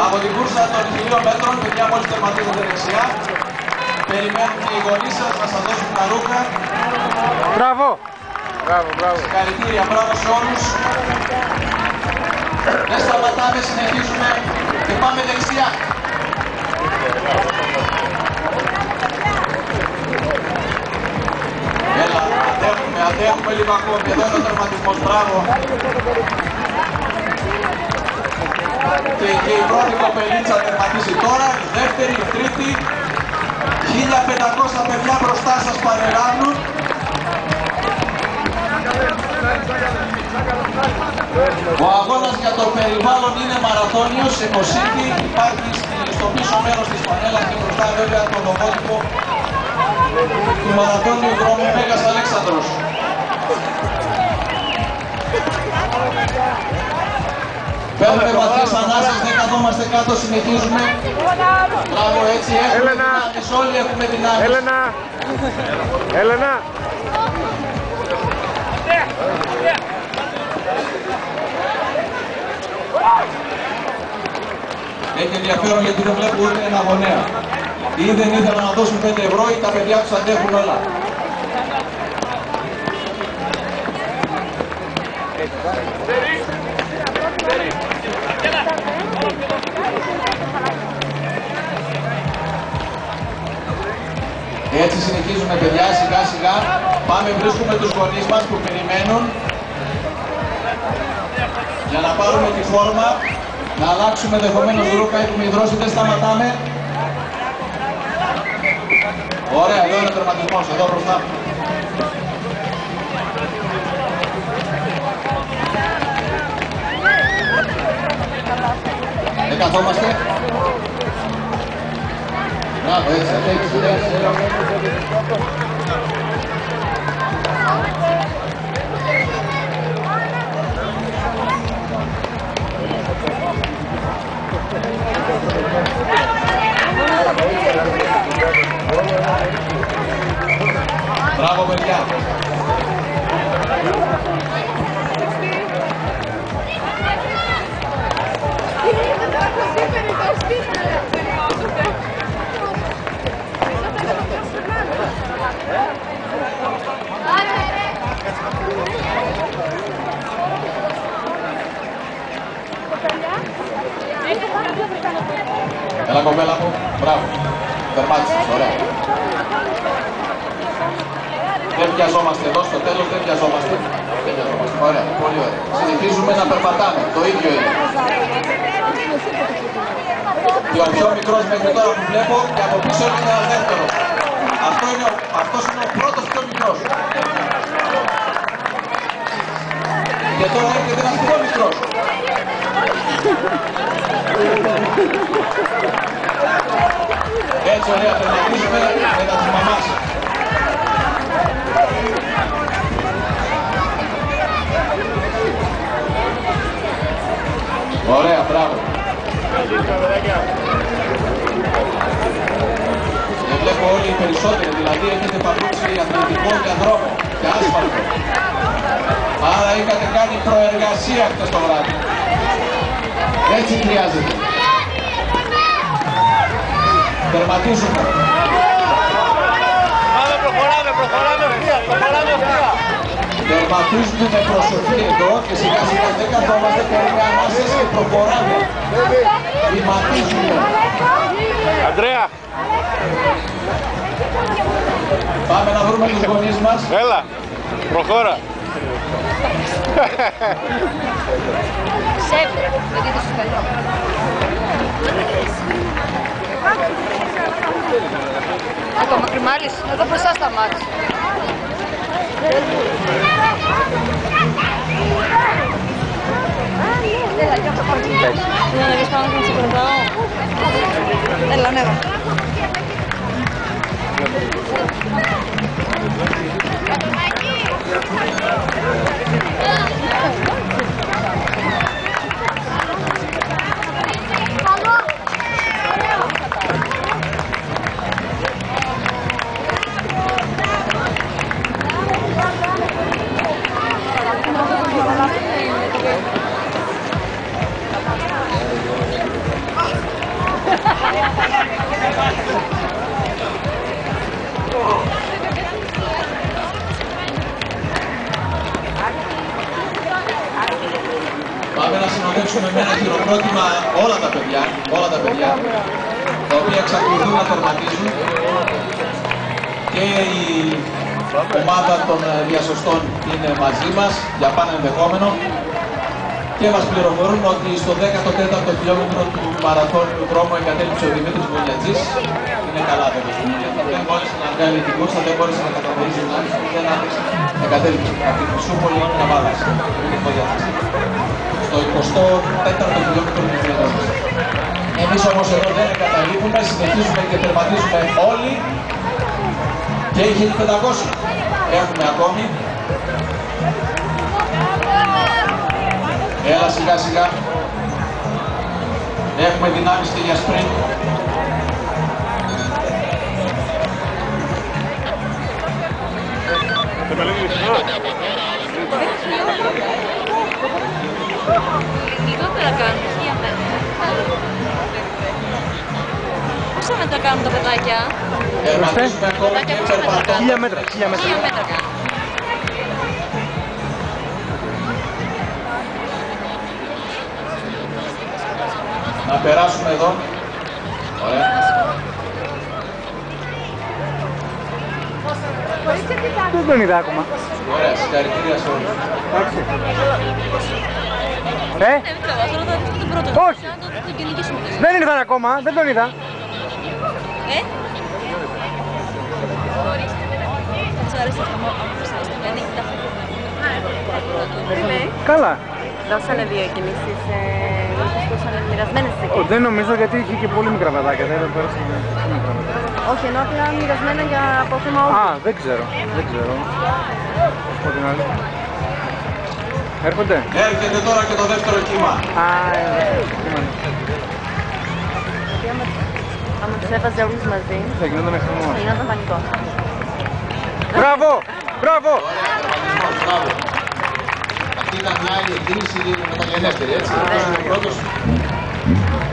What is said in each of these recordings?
Από την κούρσα των 1000 μέτρων, παιδιά, μόλις τερματίζετε δεξιά. Περιμένουν και οι γονείς σας να σας δώσουν τα ρούχα. Μπράβο! Μπράβο, μπράβο. Συγχαρητήρια, μπράβο σε όλους. Δεν σταματάμε, συνεχίζουμε και πάμε δεξιά. Έλα, αντέχουμε λίγο ακόμη. Εδώ είναι ο τερματισμός, μπράβο. Και η πρώτη κοπελίτσα τερματίζει τώρα, η δεύτερη, η τρίτη. 1500 παιδιά μπροστά σας παρελάνουν. Ο αγώνας για το περιβάλλον είναι μαραθώνιος, σε Κωσίτη, υπάρχει στο πίσω μέρος της πανέλας και μπροστά βέβαια το λογότυπο του μαραθώνιου δρόμου Μέγας Αλέξανδρος. Παίρνουμε βαθιές ανάσες, δεν καθόμαστε κάτω, συνεχίζουμε. Μπράβο, έτσι έχουμε δυνάμεις, όλοι έχουμε δυνάμεις. Έλενα! Έλενα! Έχει ενδιαφέρον γιατί δεν βλέπω ούτε ένα γονέα. Ή δεν ήθελαν να δώσουν 5 ευρώ ή τα παιδιά τους αντέχουν όλα. Έτσι συνεχίζουμε παιδιά, σιγά σιγά. Πάμε, βρίσκουμε τους γονείς μας που περιμένουν για να πάρουμε τη φόρμα, να αλλάξουμε δεχομένως ρούχα, έχουμε υδρώσει, δεν σταματάμε. Ωραία, εδώ είναι ο τερματισμός, εδώ μπροστά. Δεν καθόμαστε. Μπράβο, έτσι, έτσι. Μπράβο, παιδιά. Έλα κοπέλα μου, μπράβο. Τερμάτισες, ωραία. Δεν βιαζόμαστε εδώ, στο τέλος δεν βιαζόμαστε. Ωραία, πολύ ωραία. Συνεχίζουμε να περπατάμε, το ίδιο είναι. Και ο πιο μικρός μέχρι τώρα που βλέπω και από πίσω είναι ένας δεύτερος. Αυτός είναι ο πρώτος πιο μικρός. Και τώρα έρχεται ένας πιο μικρός. Έτσι ωραία, τερματίζουμε μετά της μαμάς. Ωραία, μπράβο. Δεν βλέπω όλοι οι περισσότεροι, δηλαδή έχετε παπούτσι αθλητικό για δρόμο, για άσφαλτο. Άρα είχατε κάνει προεργασία χτες το βράδυ. Έτσι χρειάζεται. Τερματίζουμε. Πάμε, προχωράμε ευθεία. Τερματίζουμε με προσοχή εδώ και σιγά σιγά δεν καθόμαστε, παίρνουμε ανάσες και προχωράμε. Βηματίζουμε. Αντρέα. Πάμε να βρούμε τους γονείς μας. Έλα, προχώρα. Σέβρε, δεν δείτε σου καλό. Ακόμα κρυμάλεις, εδώ μπροστά στα μάτια. Έλα, και αυτό πάνω. Να ανέβεις πάνω και να σε κρατάω. Έλα, ανέβα. Πάμε να συνοδεύσουμε με ένα χειροκρότημα όλα τα παιδιά, τα οποία εξακολουθούν να τερματίζουν, και η ομάδα των διασωστών είναι μαζί μας για πάνω ενδεχόμενο και μας πληροφορούν ότι στο 14ο χιλιόμετρο του μαραθώνιου δρόμου εγκατέλειψε ο Δημήτρης Βολιατζής. Είναι καλά βέβαια, δεν μπόρεσε να βγάλει την κούρσα, δεν μπόρεσε να καταπολύσει την άλλη, δεν άντεξε. Εγκατέλειψε από την Χρυσούπολη να βάλασε στο 24ο χιλιόμετρο του Δημήτρης. Εμείς όμως εδώ δεν εγκαταλείπουμε, συνεχίζουμε και τερματίζουμε όλοι και οι 1500 έχουμε ακόμη. Έλα σιγά σιγά. Έχουμε δυνάμεις και για σπριν. Λιγότερα κάνουν, 1000 μέτρα. Πόσα μέτρα κάνουν τα παιδάκια? Τερματίζουμε ακόμη και περπατώντας. 1000 μέτρα. 1000 μέτρα κάνουν. Να περάσουμε εδώ. Ωραία. Δεν τον είδα ακόμα. Ωραία, συγχαρητήρια σε όλους. Εντάξει. Ναι, μην τραβάς, ρωτάω τον πρώτο. Όχι. Να τον κυνηγήσουμε. Δεν ήρθαν ακόμα, δεν τον είδα. Σας αρέσει αυτό που ανοιχτά. Καλά. Δώσανε δύο κινήσεις, δώσανε μοιρασμένες εκεί. Δεν νομίζω γιατί είχε και πολύ μικρά παιδάκια. Δεν πέρασε μικρά παιδάκια. Όχι, ενώ απλά μοιρασμένα για από θέμα όλου. Α, δεν ξέρω. Από την άλλη. Έρχονται. Έρχεται τώρα και το δεύτερο κύμα. Α, Άμα τους έβαζε όλους μαζί, θα γινόταν χαμός. θα γινόταν πανικός. Μπράβο! Μπράβο! Ωραία, τερματισμός, μπράβο. Αυτή ήταν μια άλλη εκκίνηση μεταγενέστερη, έτσι. Είναι ο πρώτος.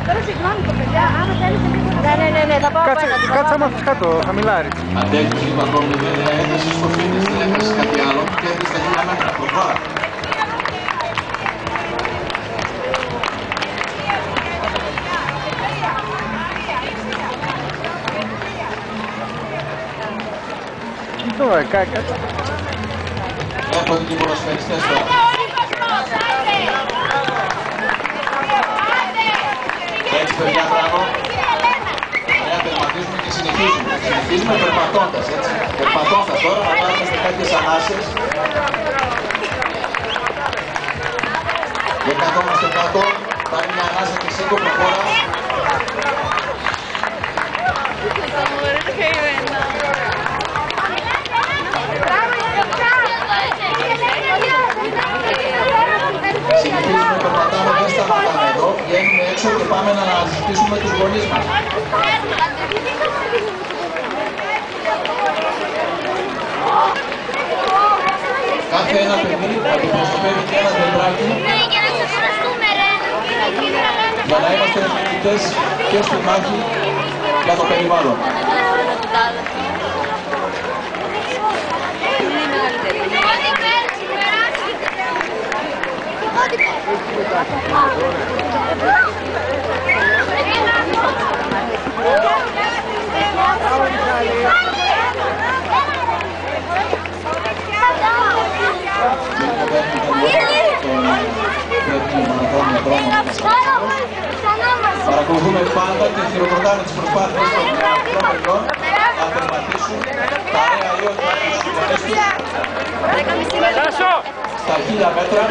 Τώρα συγγνώμη παιδιά, άμα θέλετε λίγο να... Ναι, θα πάω Κάτσε, απέναντι. κάτσε άμα αφήσεις κάτω, χαμηλάρι. Αντέχεις λίγο ακόμη, δεν έφτασες στο finish, δεν έφτασες κάτι άλλο και έφτασες τα 1000 μέτρα. Προχώρα. Τώρα, κάτσε. Έρχονται και οι ποδοσφαιριστές τώρα. Έτσι παιδιά, μπράβο. Ωραία, τερματίζουμε και συνεχίζουμε. Συνεχίζουμε περπατώντας, έτσι. Περπατώντας τώρα, να πάρουμε σε κάποιες ανάσες. Δεν καθόμαστε κάτω, πάρει μια ανάσα και σήκω προχώρα. Συνεχίζουμε, περπατάμε, δεν σταματάμε εδώ, βγαίνουμε έξω και πάμε να αναζητήσουμε τους γονείς μας. Κάθε ένα παιδί αντιπροσωπεύει και ένα δεντράκι για να είμαστε ευθυντικές και στη μάχη για το περιβάλλον. Παρακολουθούμε πάντα και χειροκροτάμε τις προσπάθειες των παιδιών να τερματίσουν τα νέα ή όχι στα 1000 μέτρα.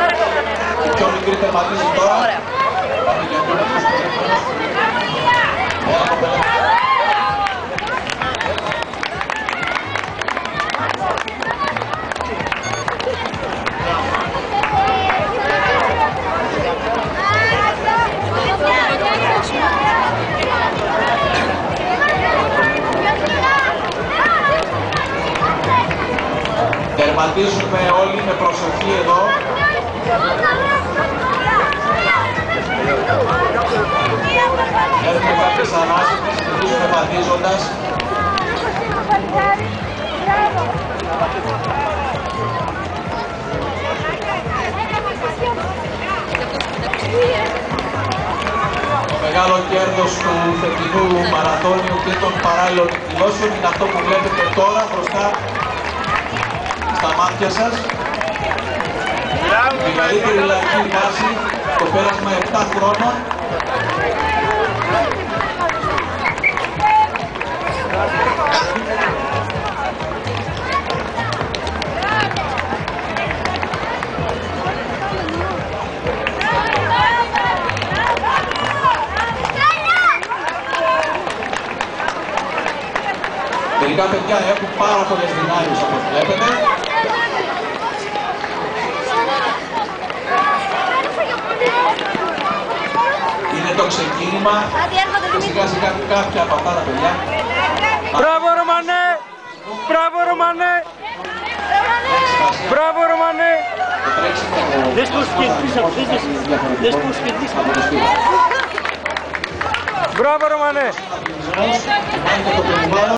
Οι πιο μικροί τερματίζουν τώρα. Πάμε για πιο μικρούς περίπτωες. Έλα κοπέλα. Τερματίζουμε όλοι με προσοχή εδώ. Έχουμε κάποιες ανάσες, συνεχίζουμε βαδίζοντας. μεγάλο κέρδος του φετινού μαραθώνιου και των παράλληλων εκδηλώσεων είναι αυτό που βλέπετε τώρα μπροστά στα μάτια σας. Η μεγαλύτερη λαϊκή βάση, το πέρασμα 7 χρόνων. Μερικά παιδιά έχουν πάρα πολλές δυνάμεις όπως βλέπετε. Είναι το ξεκίνημα. Σιγά σιγά κάποια από αυτά τα παιδιά. Μπράβο Ρωμανέ! Μπράβο Ρωμανέ! Μπράβο Ρωμανέ! Το τρέξιμο... Δες πως κερδίσα, δες πως κερδίσα. Μπράβο Ρωμανέ! το περιβάλλον.